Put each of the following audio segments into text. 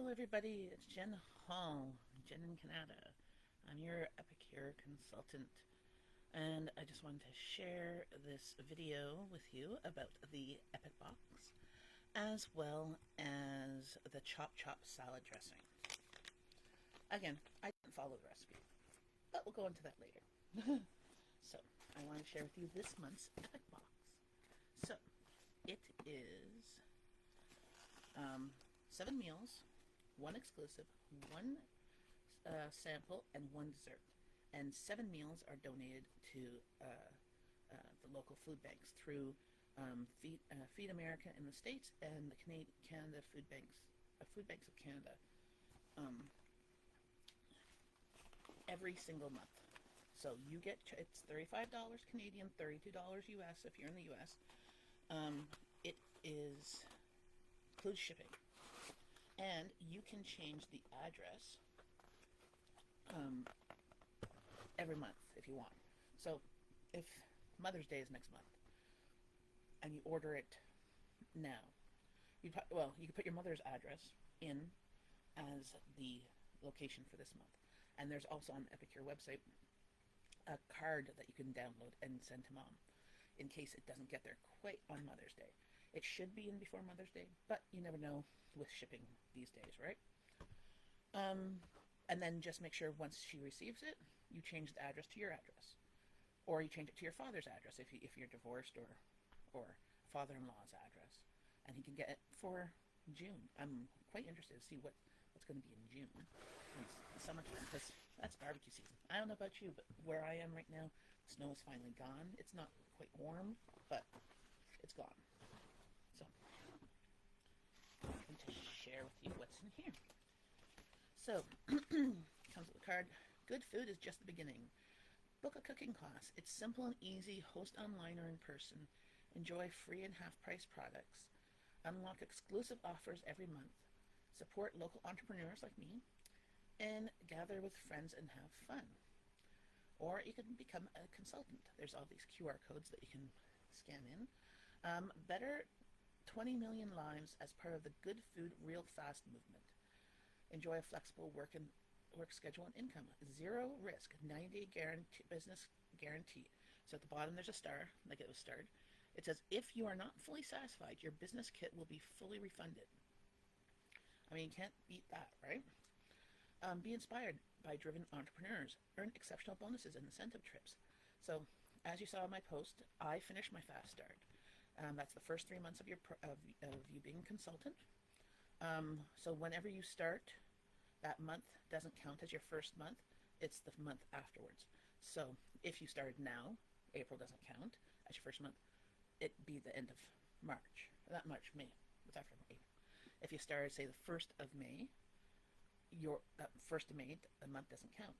Hello, everybody. It's Jen Hall, Jen in Canada. I'm your Epicure consultant, and I just wanted to share this video with you about the Epic Box, as well as the Chop Chop salad dressing. Again, I didn't follow the recipe, but we'll go into that later. So, I want to share with you this month's Epic Box. So, it is 7 meals, one exclusive, one sample, and one dessert. And 7 meals are donated to the local food banks through Feed America in the States and the Canada Food Banks of Canada, um, every single month. So you get it's $35 Canadian, $32 US if you're in the US. It is includes shipping, and you can change the address every month if you want. So if Mother's Day is next month and you order it now, you can put your mother's address in as the location for this month. And there's also on the Epicure website a card that you can download and send to mom in case it doesn't get there quite on Mother's Day. It should be in before Mother's Day, but you never know with shipping these days, right? And then just make sure once she receives it, you change the address to your address, or you change it to your father's address if you're divorced, or father-in-law's address, and he can get it for June. I'm quite interested to see what's going to be in June. It's summertime, because that's barbecue season. I don't know about you, but where I am right now, the snow is finally gone. It's not quite warm, but it's gone. So, I'm going to share with you what's in here. So, comes with a card. Good food is just the beginning. Book a cooking class. It's simple and easy. Host online or in person. Enjoy free and half-price products. Unlock exclusive offers every month. Support local entrepreneurs like me. And gather with friends and have fun. Or you can become a consultant. There's all these QR codes that you can scan in. Better 20 million lives as part of the Good Food Real Fast movement. Enjoy a flexible work schedule and income. Zero risk, 90-day business guarantee. So at the bottom there's a star, like it was starred. It says, if you are not fully satisfied, your business kit will be fully refunded. I mean, you can't beat that, right? Be inspired by driven entrepreneurs. Earn exceptional bonuses and incentive trips. So, as you saw in my post, I finished my fast start. That's the first 3 months of you being a consultant. So whenever you start, that month doesn't count as your first month. It's the month afterwards. So if you started now, April doesn't count as your first month. It'd be the end of March. Not March, May. What's after April? If you started, say, the 1st of May, your 1st of May, the month doesn't count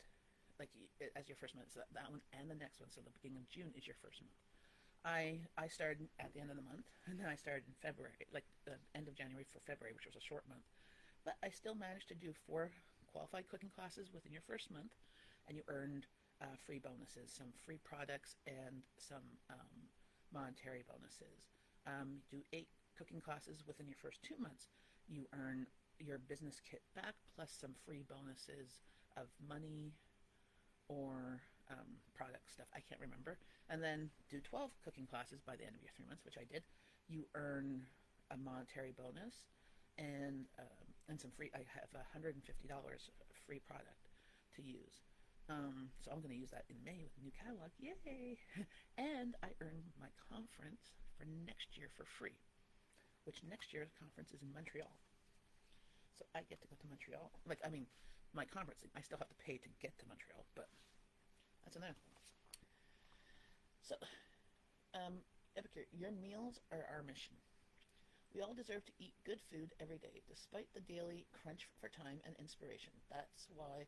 like as your first month. So that one and the next one, so the beginning of June is your first month. I started at the end of the month, and then I started in February, like the end of January for February, which was a short month. But I still managed to do 4 qualified cooking classes within your first month, and you earned free bonuses, some free products, and some monetary bonuses. Do 8 cooking classes within your first 2 months. You earn your business kit back, plus some free bonuses of money or product stuff. I can't remember. And then do 12 cooking classes by the end of your 3 months, which I did. You earn a monetary bonus and some free. I have $150 free product to use. So I'm going to use that in May with a new catalog. Yay! And I earned my conference for next year for free, which next year's conference is in Montreal. So I get to go to Montreal. My conference, I still have to pay to get to Montreal, but that's another thing. So, Epicure, your meals are our mission. We all deserve to eat good food every day, despite the daily crunch for time and inspiration. That's why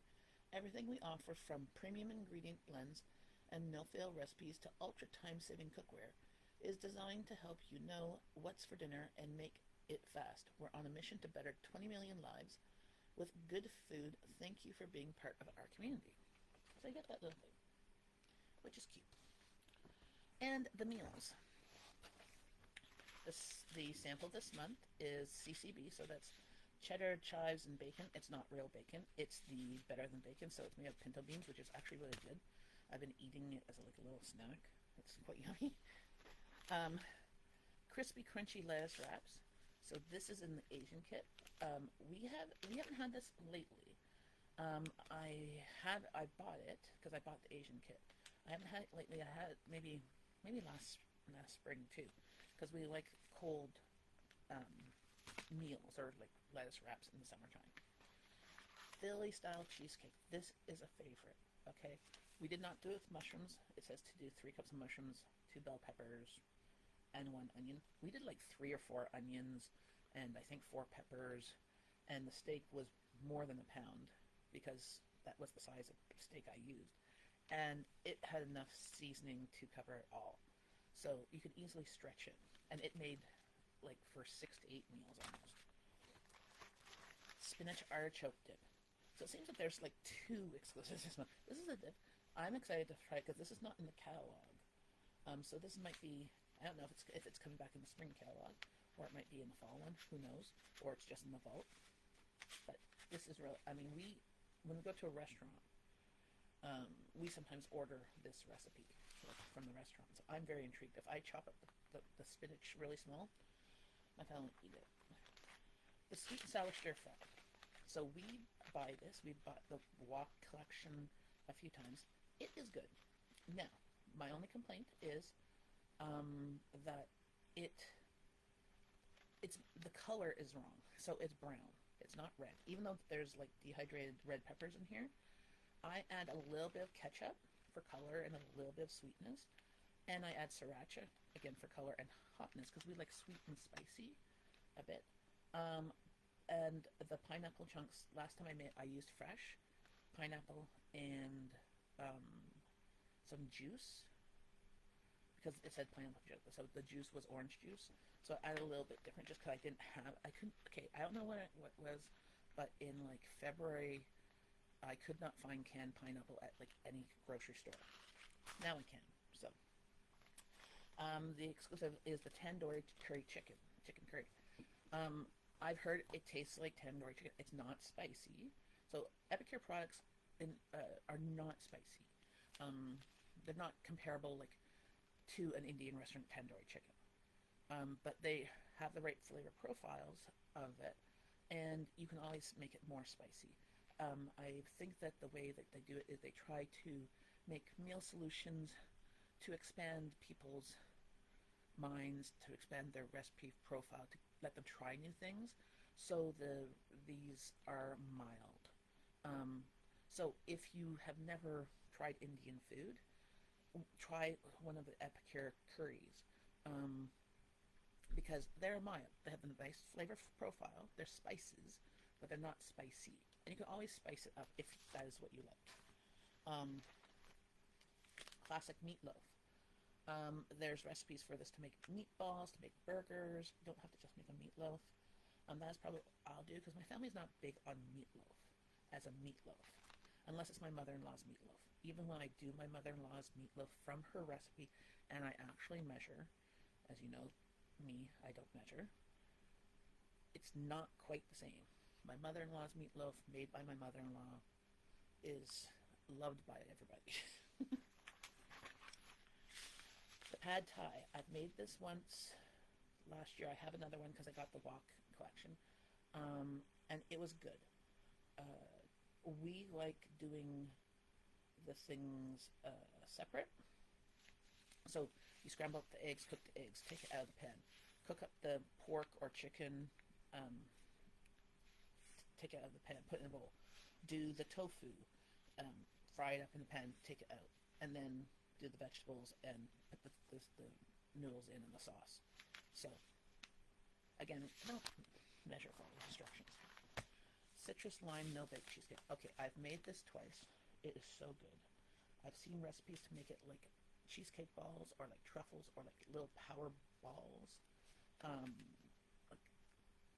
everything we offer, from premium ingredient blends and no-fail recipes to ultra time-saving cookware, is designed to help you know what's for dinner and make it fast. We're on a mission to better 20 million lives with good food. Thank you for being part of our community. So I get that little thing, which is cute. And the meals. The sample this month is CCB, so that's cheddar, chives, and bacon. It's not real bacon. It's the better than bacon, so it's made of pinto beans, which is actually really good. I've been eating it as like a little snack. It's quite yummy. Um, Crispy, crunchy lettuce wraps. So this is in the Asian kit. We haven't had this lately. I bought it because I bought the Asian kit. I haven't had it lately. I had it maybe last spring too, because we like cold um, meals or like lettuce wraps in the summertime. Philly style cheesecake. This is a favorite. Okay, we did not do it with mushrooms. It says to do 3 cups of mushrooms, 2 bell peppers, and 1 onion. We did like 3 or 4 onions and I think 4 peppers, and the steak was more than a pound because that was the size of steak I used, and it had enough seasoning to cover it all. So you could easily stretch it, and it made like for 6 to 8 meals almost. Spinach artichoke dip. So it seems that there's like 2 exclusives this month. This is a dip I'm excited to try because this is not in the catalog. So this might be, I don't know if it's coming back in the spring catalog, or it might be in the fall one. Who knows? Or it's just in the vault. But this is really, I mean, when we go to a restaurant, we sometimes order this recipe from the restaurant. So I'm very intrigued. If I chop up the spinach really small, my family will eat it. The sweet and sour stir fry. So we buy this. We bought the wok collection a few times. It is good. Now, my only complaint is that it's the color is wrong. So it's brown. It's not red. Even though there's like dehydrated red peppers in here, I add a little bit of ketchup for color and a little bit of sweetness, and I add sriracha again for color and hotness because we like sweet and spicy a bit. And the pineapple chunks. Last time I used fresh pineapple and some juice because it said pineapple juice. So the juice was orange juice. So I added a little bit different just because I couldn't. Okay, I don't know what it was, but in like February, I could not find canned pineapple at like any grocery store. Now I can. So the exclusive is the tandoori curry chicken curry. I've heard it tastes like tandoori chicken. It's not spicy. So Epicure products are not spicy. They're not comparable like to an Indian restaurant tandoori chicken. But they have the right flavor profiles of it, and you can always make it more spicy. I think that the way that they do it is they try to make meal solutions to expand people's minds, to expand their recipe profile, to let them try new things. So these are mild. So if you have never tried Indian food, try one of the Epicure curries. Because they're mild. They have a nice flavor profile. They're spices, but they're not spicy. And you can always spice it up if that is what you like. Classic meatloaf. There's recipes for this to make meatballs, to make burgers. You don't have to just make a meatloaf. That's probably what I'll do because my family's not big on meatloaf as a meatloaf, unless it's my mother-in-law's meatloaf. Even when I do my mother-in-law's meatloaf from her recipe, and I actually measure, as you know, me, I don't measure. It's not quite the same. My mother-in-law's meatloaf, made by my mother-in-law, is loved by everybody. The pad thai. I've made this once last year. I have another one because I got the wok collection, and it was good. We like doing the things separate. So you scramble up the eggs, cook the eggs, take it out of the pan, cook up the pork or chicken, take it out of the pan, put it in a bowl. Do the tofu, fry it up in the pan, take it out, and then do the vegetables and put the noodles in the sauce. So again, don't measure, follow the instructions. Citrus lime no bake cheesecake. Okay, I've made this twice. It is so good. I've seen recipes to make it like cheesecake balls or like truffles or like little power balls,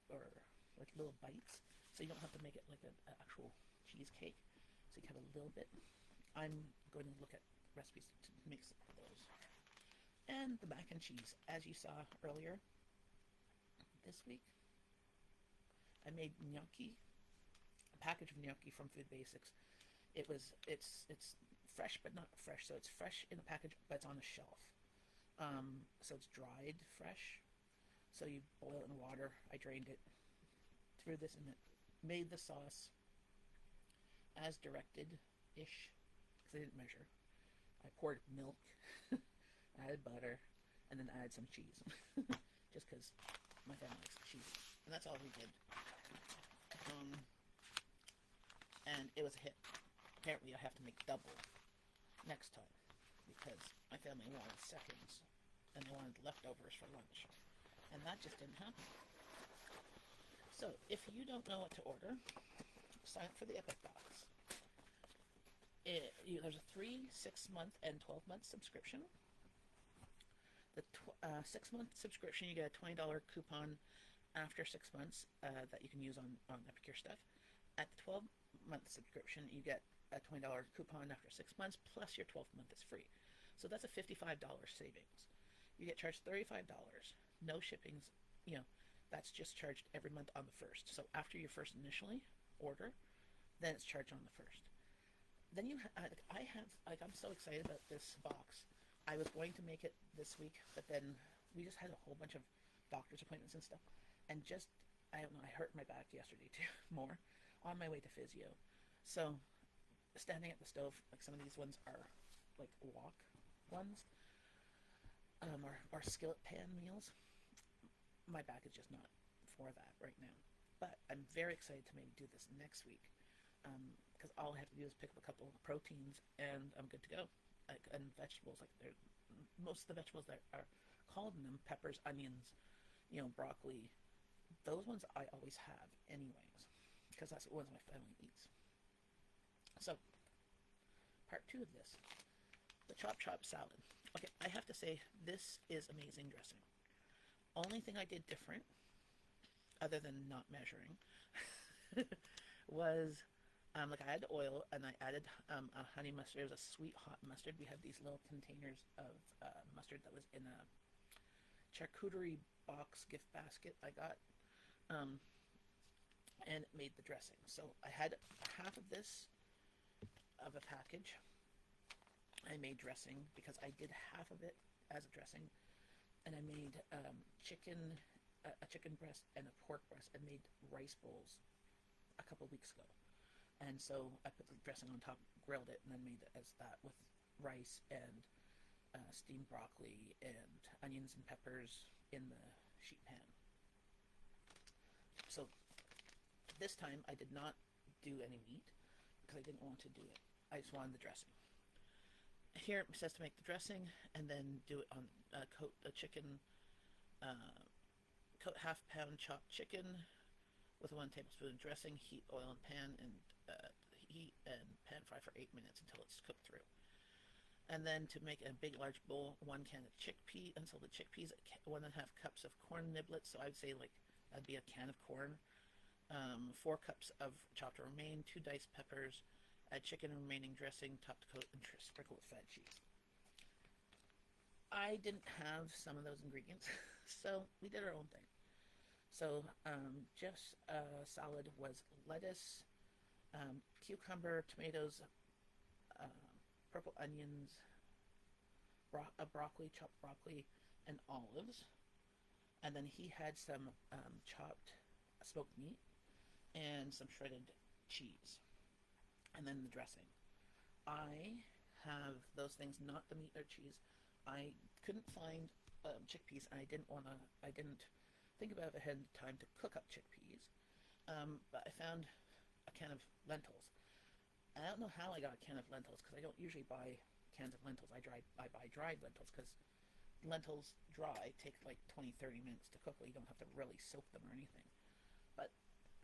or like little bites. So you don't have to make it like an actual cheesecake. So you can have a little bit. I'm going to look at recipes to make some of those. And the mac and cheese, as you saw earlier, this week I I made gnocchi, a package of gnocchi from Food Basics. It's fresh but not fresh, so it's fresh in the package but it's on a shelf. So it's dried fresh. So you boil it in water. I drained it, threw this in it, made the sauce as directed-ish, because I didn't measure. I poured milk, added butter, and then added some cheese, just because my family likes cheese. And that's all we did. And it was a hit. Apparently I have to make double next time, because my family wanted seconds, and they wanted leftovers for lunch. And that just didn't happen. So, if you don't know what to order, sign up for the Epic Box. There's a 3, 6-month, and 12-month subscription. The 6-month subscription, you get a $20 coupon after 6 months that you can use on Epicure stuff. At the 12-month subscription, you get a $20 coupon after 6 months, plus your 12th month is free. So that's a $55 savings. You get charged $35. No shippings, that's just charged every month on the 1st. So after your first initially order, then it's charged on the 1st. Then I'm so excited about this box. I was going to make it this week, but then we just had a whole bunch of doctor's appointments and stuff. And I don't know, I hurt my back yesterday too, more, on my way to physio. So, standing at the stove, like some of these ones are like wok ones, or skillet pan meals. My back is just not for that right now. But I'm very excited to maybe do this next week, because all I have to do is pick up a couple of proteins and I'm good to go. And vegetables, most of the vegetables that are called in them, peppers, onions, broccoli, those ones I always have anyways, because that's what ones my family eats. So, part 2 of this, the Chop Chop salad. Okay, I have to say, this is amazing dressing. Only thing I did different, other than not measuring, was I added oil and I added a honey mustard. It was a sweet hot mustard. We had these little containers of mustard that was in a charcuterie box gift basket I got, and it made the dressing. So I had half of this of a package. I made dressing because I did half of it as a dressing, and I made a chicken breast and a pork breast, and made rice bowls a couple weeks ago. And so I put the dressing on top, grilled it, and then made it as that with rice and steamed broccoli and onions and peppers in the sheet pan. So this time I did not do any meat because I didn't want to do it. I just wanted the dressing. Here it says to make the dressing and then do it on coat a chicken, coat half-pound chopped chicken with 1 tablespoon of dressing. Heat oil in pan and heat and pan fry for 8 minutes until it's cooked through. And then to make a big large bowl, 1 can of chickpea, and so the chickpeas, 1.5 cups of corn niblets. So I would say that'd be a can of corn. 4 cups of chopped romaine, 2 diced peppers, add chicken and remaining dressing, top to coat, and sprinkle with fat cheese. I didn't have some of those ingredients, so we did our own thing. So Jeff's salad was lettuce, cucumber, tomatoes, purple onions, broccoli, chopped broccoli, and olives. And then he had some chopped smoked meat and some shredded cheese. And then the dressing. I have those things, not the meat or cheese. I couldn't find chickpeas, and I didn't think about it ahead of time to cook up chickpeas. But I found a can of lentils. And I don't know how I got a can of lentils, because I don't usually buy cans of lentils. I buy dried lentils, because lentils dry take like 20-30 minutes to cook. You don't have to really soak them or anything. But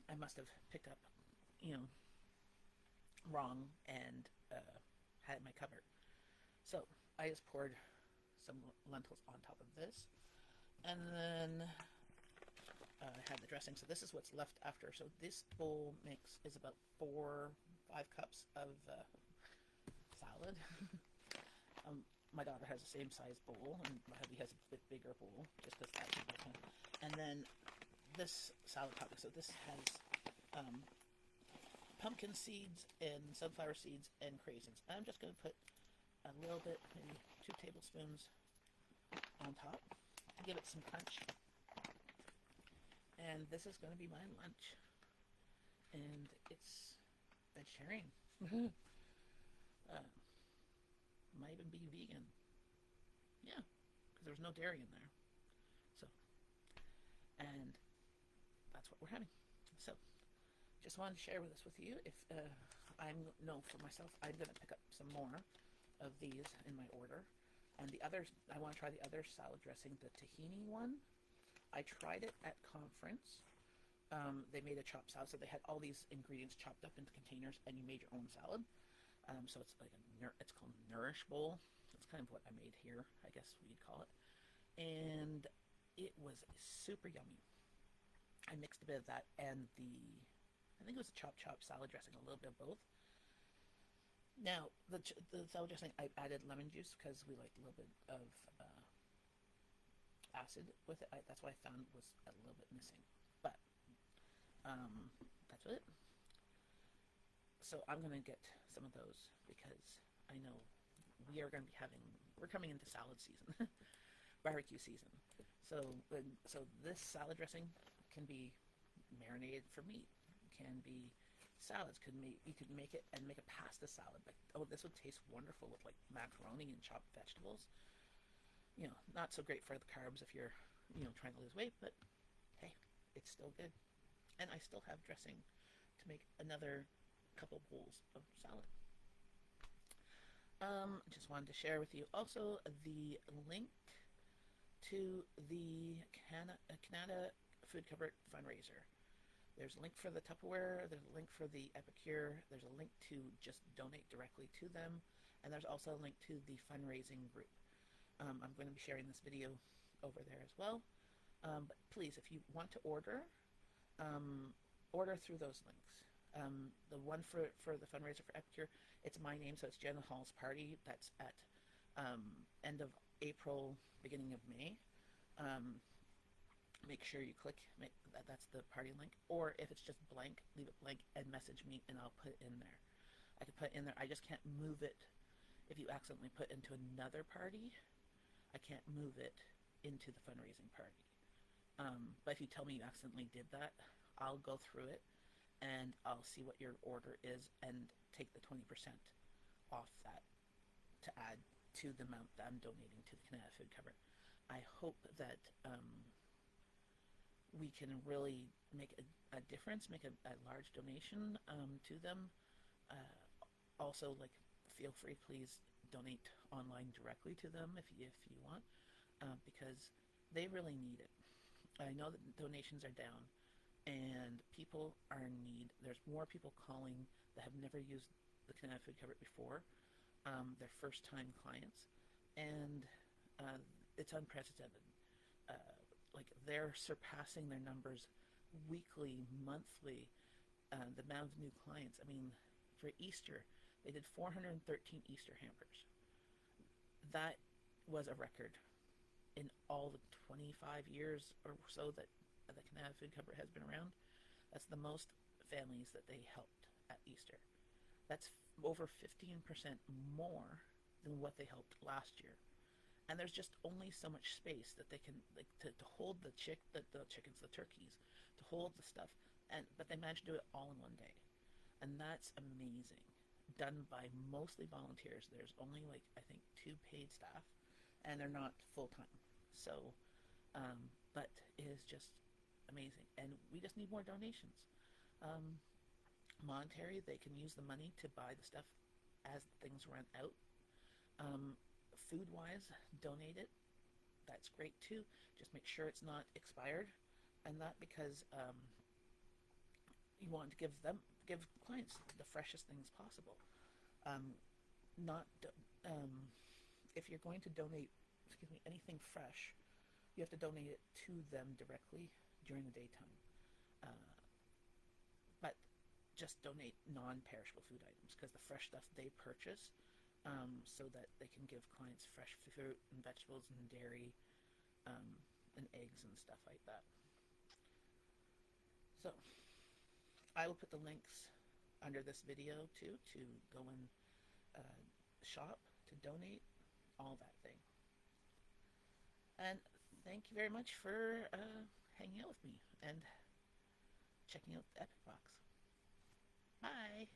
I must have picked up, wrong and had it in my cupboard. So I just poured some lentils on top of this, and then I had the dressing. So this is what's left after. So this bowl is about 4-5 cups of salad. My daughter has the same size bowl, and my hubby has a bit bigger bowl, just because that's important. And then this salad topping. So this has um, pumpkin seeds and sunflower seeds and craisins. I'm just going to put a little bit, maybe 2 tablespoons on top to give it some crunch. And this is going to be my lunch. And it's vegetarian. Might even be vegan. Yeah, because there's no dairy in there. So, and that's what we're having. So, just wanted to share this with you. If I know for myself, I'm going to pick up some more of these in my order. And the others, I want to try the other salad dressing, the tahini one. I tried it at conference. They made a chopped salad, so they had all these ingredients chopped up into containers, and you made your own salad. So it's like it's called Nourish Bowl. That's kind of what I made here, I guess we'd call it. And it was super yummy. I mixed a bit of that and I think it was a chopped salad dressing, a little bit of both. Now, the salad dressing, I added lemon juice because we liked a little bit of acid with it. That's what I found was a little bit missing. But that's it. So I'm going to get some of those because I know we're coming into salad season, barbecue season. So this salad dressing can be marinated for meat, can be salads. You could make it and make a pasta salad. Like, oh, this would taste wonderful with like macaroni and chopped vegetables. You know, not so great for the carbs if you're, trying to lose weight, but hey, it's still good. And I still have dressing to make another couple bowls of salad. Just wanted to share with you also the link to the Canada Food Cupboard fundraiser. There's a link for the Tupperware, there's a link for the Epicure, there's a link to just donate directly to them, and there's also a link to the fundraising group. I'm going to be sharing this video over there as well. But please, if you want to order, order through those links. The one for the fundraiser for Epicure, it's my name, so it's Jenna Hall's Party. That's at end of April, beginning of May. Make sure you that's the party link. Or if it's just blank, leave it blank and message me and I'll put it in there. I can put it in there. I just can't move it. If you accidentally put into another party, I can't move it into the fundraising party. But if you tell me you accidentally did that, I'll go through it and I'll see what your order is and take the 20% off that to add to the amount that I'm donating to the Canada Food Cupboard. I hope that we can really make a difference, make a large donation to them. Also, like, feel free, please donate online directly to them if you want, because they really need it. I know that donations are down and people are in need. There's more people calling that have never used the Canada Food Cupboard before. They're first-time clients, and it's unprecedented. Like, they're surpassing their numbers weekly, monthly, the amount of new clients. I mean, for Easter, they did 413 Easter hampers. That was a record in all the 25 years or so that the Canada Food Cupboard has been around. That's the most families that they helped at Easter. That's over 15% more than what they helped last year. And there's just only so much space that they can, like, to hold the chickens, the turkeys, to hold the stuff, but they managed to do it all in one day, and that's amazing. Done by mostly volunteers. There's only, like, I think 2 paid staff, and they're not full time. So, but it is just amazing, and we just need more donations. Monetary, they can use the money to buy the stuff as things run out. Food-wise, donate it. That's great too. Just make sure it's not expired, and that because you want to give clients the freshest things possible. If you're going to donate, anything fresh, you have to donate it to them directly during the daytime. But just donate non-perishable food items, because the fresh stuff they purchase, so that they can give clients fresh fruit and vegetables and dairy, and eggs and stuff like that. So I will put the links under this video too to go and shop, to donate, all that thing. And thank you very much for hanging out with me and checking out the Epic Box. Bye!